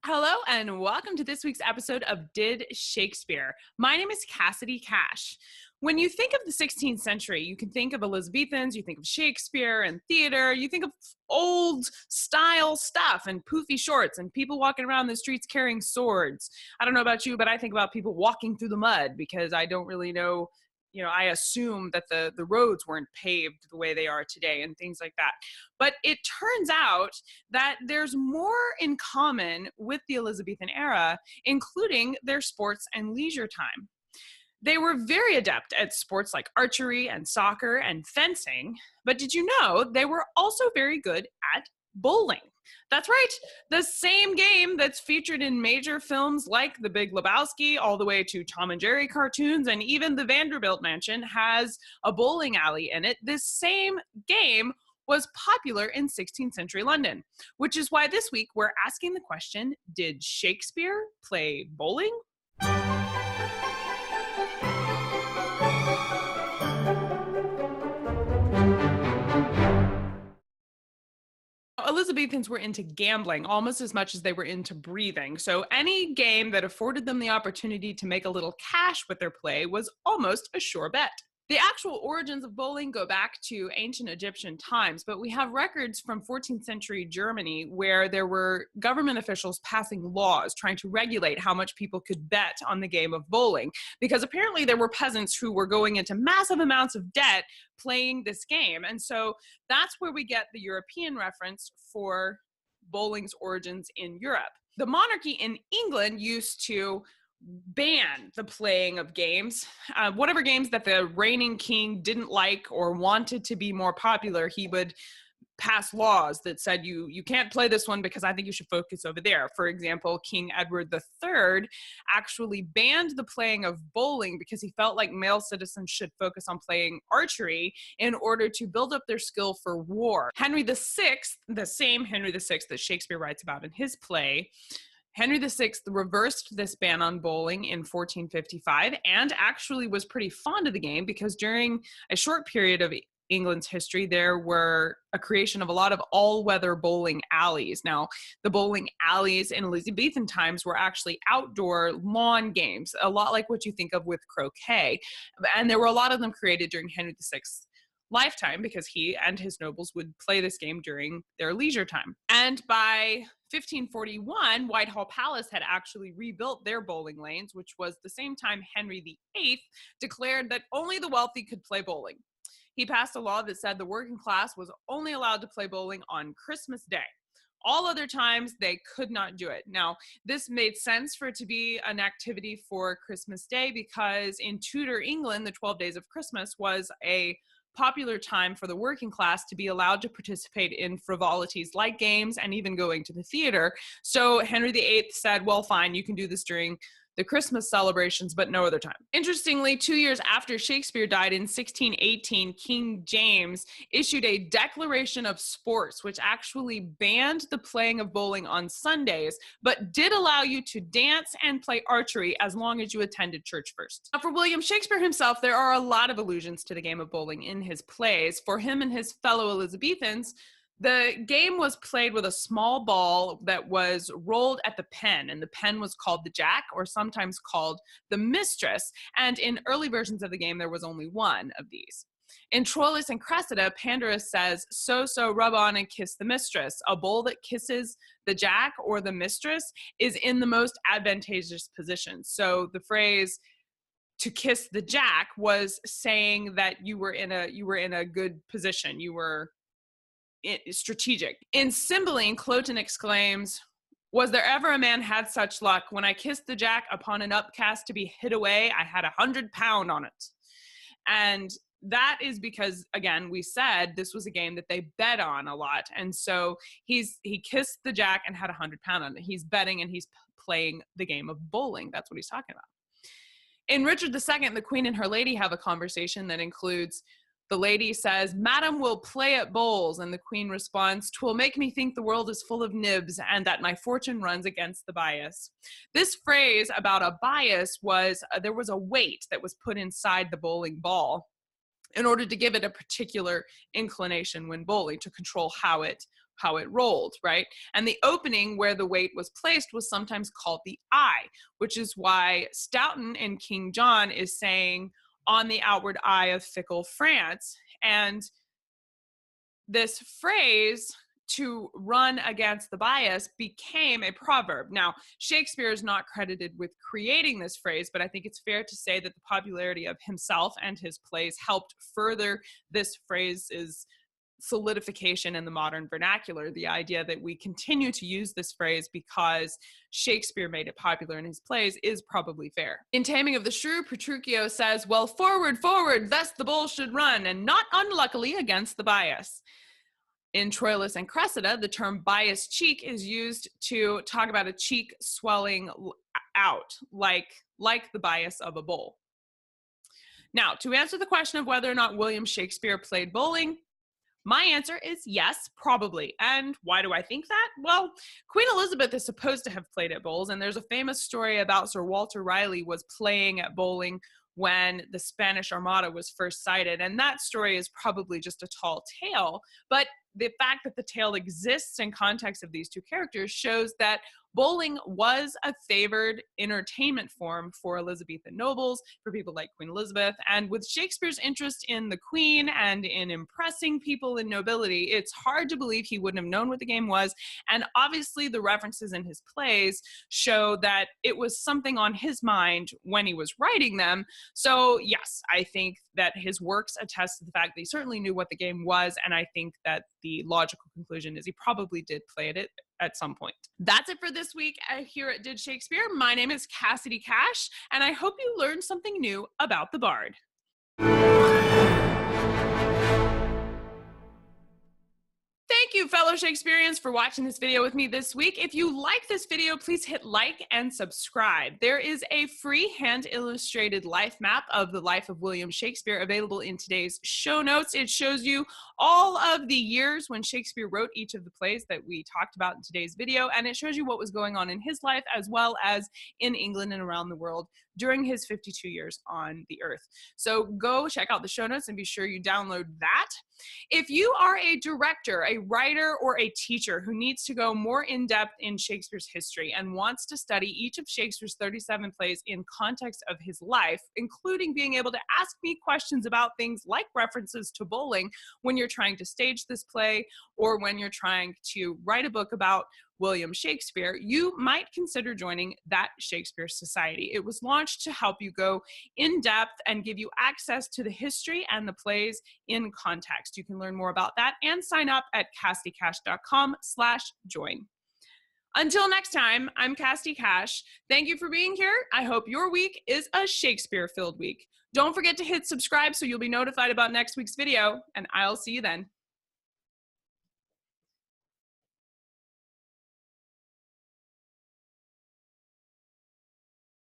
Hello and welcome to this week's episode of Did Shakespeare. My name is Cassidy Cash. When you think of the 16th century, you can think of Elizabethans, you think of Shakespeare and theater, you think of old style stuff and poofy shorts and people walking around the streets carrying swords. I don't know about you, but I think about people walking through the mud because I don't really know. I assume that the roads weren't paved the way they are today and things like that. But it turns out that there's more in common with the Elizabethan era, including their sports and leisure time. They were very adept at sports like archery and soccer and fencing, but did you know they were also very good at bowling? That's right, the same game that's featured in major films like The Big Lebowski, all the way to Tom and Jerry cartoons, and even the Vanderbilt mansion has a bowling alley in it. This same game was popular in 16th century London, which is why this week we're asking the question, did Shakespeare play bowling? Elizabethans were into gambling almost as much as they were into breathing. So any game that afforded them the opportunity to make a little cash with their play was almost a sure bet. The actual origins of bowling go back to ancient Egyptian times, but we have records from 14th century Germany where there were government officials passing laws trying to regulate how much people could bet on the game of bowling, because apparently there were peasants who were going into massive amounts of debt playing this game. And so that's where we get the European reference for bowling's origins in Europe. The monarchy in England used to ban the playing of games. Whatever games that the reigning king didn't like or wanted to be more popular, he would pass laws that said you can't play this one because I think you should focus over there. For example, King Edward III actually banned the playing of bowling because he felt like male citizens should focus on playing archery in order to build up their skill for war. Henry VI, the same Henry VI that Shakespeare writes about in his play, Henry VI reversed this ban on bowling in 1455 and actually was pretty fond of the game because during a short period of England's history, there were a creation of a lot of all-weather bowling alleys. Now, the bowling alleys in Elizabethan times were actually outdoor lawn games, a lot like what you think of with croquet. And there were a lot of them created during Henry VI's lifetime because he and his nobles would play this game during their leisure time. And by 1541, Whitehall Palace had actually rebuilt their bowling lanes, which was the same time Henry VIII declared that only the wealthy could play bowling. He passed a law that said the working class was only allowed to play bowling on Christmas Day. All other times, they could not do it. Now, this made sense for it to be an activity for Christmas Day because in Tudor England, the 12 days of Christmas was a popular time for the working class to be allowed to participate in frivolities like games and even going to the theater. So Henry VIII said, well, fine, you can do this during the Christmas celebrations, but no other time. Interestingly, 2 years after Shakespeare died in 1618, King James issued a declaration of sports, which actually banned the playing of bowling on Sundays, but did allow you to dance and play archery as long as you attended church first. Now, for William Shakespeare himself, there are a lot of allusions to the game of bowling in his plays. For him and his fellow Elizabethans, the game was played with a small ball that was rolled at the pen, and the pen was called the jack, or sometimes called the mistress. And in early versions of the game, there was only one of these. In Troilus and Cressida, Pandarus says, so rub on and kiss the mistress. A bull that kisses the jack or the mistress is in the most advantageous position. So the phrase to kiss the jack was saying that you were in a good position. You were strategic. In Cymbeline, Cloten exclaims, was there ever a man had such luck? When I kissed the jack upon an upcast to be hid away, I had 100 pound on it. And that is because, again, we said this was a game that they bet on a lot. And so he kissed the jack and had 100 pound on it. He's betting and he's playing the game of bowling. That's what he's talking about. In Richard II, the queen and her lady have a conversation that includes, the lady says, Madam will play at bowls. And the queen responds, 'twill make me think the world is full of nibs and that my fortune runs against the bias. This phrase about a bias was, there was a weight that was put inside the bowling ball in order to give it a particular inclination when bowling, to control how it how it rolled, right? And the opening where the weight was placed was sometimes called the eye, which is why Stoughton in King John is saying, on the outward eye of fickle France. And this phrase, to run against the bias, became a proverb. Now, Shakespeare is not credited with creating this phrase, but I think it's fair to say that the popularity of himself and his plays helped further this phrase's solidification in the modern vernacular. The idea that we continue to use this phrase because Shakespeare made it popular in his plays is probably fair. In Taming of the Shrew, Petruchio says, "Well, forward, forward, thus the bull should run, and not unluckily against the bias." In Troilus and Cressida, the term bias cheek is used to talk about a cheek swelling out, like the bias of a bull. Now, to answer the question of whether or not William Shakespeare played bowling, my answer is yes, probably. And why do I think that? Well, Queen Elizabeth is supposed to have played at bowls, and there's a famous story about Sir Walter Raleigh was playing at bowling when the Spanish Armada was first sighted. And that story is probably just a tall tale, but the fact that the tale exists in context of these two characters shows that bowling was a favored entertainment form for Elizabethan nobles, for people like Queen Elizabeth. And with Shakespeare's interest in the Queen and in impressing people in nobility, it's hard to believe he wouldn't have known what the game was. And obviously the references in his plays show that it was something on his mind when he was writing them. So yes, I think that his works attest to the fact that he certainly knew what the game was, and I think that the logical conclusion is he probably did play it at some point. That's it for this week here at Did Shakespeare. My name is Cassidy Cash, and I hope you learned something new about the Bard. Thank you, fellow Shakespeareans, for watching this video with me this week. If you like this video, please hit like and subscribe. There is a free hand-illustrated life map of the life of William Shakespeare available in today's show notes. It shows you all of the years when Shakespeare wrote each of the plays that we talked about in today's video, and it shows you what was going on in his life as well as in England and around the world during his 52 years on the earth. So go check out the show notes and be sure you download that. If you are a director, a writer, or a teacher who needs to go more in depth in Shakespeare's history and wants to study each of Shakespeare's 37 plays in context of his life, including being able to ask me questions about things like references to bowling when you're trying to stage this play or when you're trying to write a book about William Shakespeare, you might consider joining That Shakespeare Society. It was launched to help you go in depth and give you access to the history and the plays in context. You can learn more about that and sign up at cassidycash.com/join. Until next time, I'm Cassidy Cash. Thank you for being here. I hope your week is a Shakespeare-filled week. Don't forget to hit subscribe so you'll be notified about next week's video, and I'll see you then.